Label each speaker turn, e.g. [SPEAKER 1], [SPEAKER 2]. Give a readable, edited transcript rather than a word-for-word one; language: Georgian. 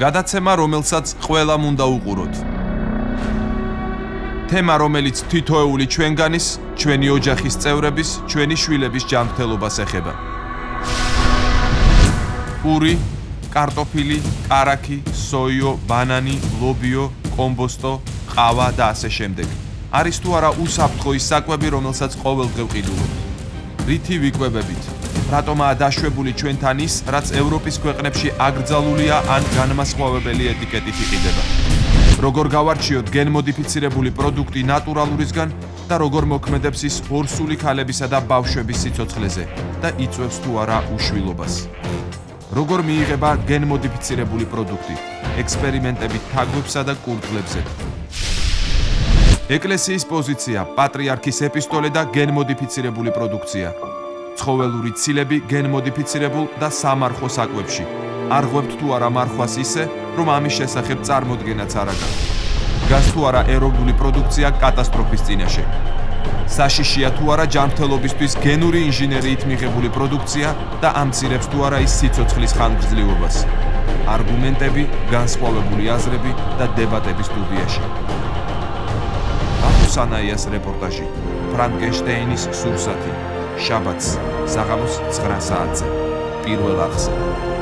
[SPEAKER 1] გადაცემა, რომელსაც ყველამ უნდა უყუროთ. თემა, რომელიც თითოეული ჩვენგანის, ჩვენი ოჯახის წევრების, ჩვენი შვილების ჯანმრთელობას ეხება. პური, კარტოფილი, კარაქი, სოიო, ბანანი, ლობიო, კომბოსტო, ყავა და ასე შემდეგ. არის თუ არა უსაფრთხო ის საკვები, რომელსაც ყოველდღე ვყიდულობთ. რითი ვიკვებებით? რატომაა დაშვებული ჩვენთან ის, რაც ევროპის ქვეყნებში აკრძალულია ან განმასხვავებელი ეტიკეტით იყიდება? როგორ გავარჩიოთ გენმოდიფიცირებული პროდუქტი ნატურალურისგან და როგორ მოქმედებს ის ორსული ქალებისა და ბავშვების სიცოცხლეზე და იწვევს თუ არა უშვილობას? როგორ მიიღება გენმოდიფიცირებული პროდუქტი? ექსპერიმენტებით თაგვებსა და კურდღლებზე. ეკლესიის პოზიცია, პატრიარქის ეპისტოლე და გენმოდიფიცირებული პროდუქცია. ცხოველური ცილები გენმოდიფიცირებულ და სამარხო საკვებში. არ ღვევთ თუ არა მარხვას ისე, რომ ამის შესახებ წარმოდგენაც არ აქვს. დგას თუ არა ეროვნული პროდუქცია კატასტროფის წინაშე. საშიშია თუ არა ჯანმრთელობისთვის გენური ინჟინერიით მიღებული პროდუქცია და ამცირებს თუ არა ის სიცოცხლის ხანგრძლივობას. არგუმენტები, განსხვავებული აზრები და დებატები სტუდიაში. სანაიას რეპორტაჟი, ფრანკენშტეინის სურსათი, შაბათს, საღამოს 9 საათზე, პირველ ახსნ.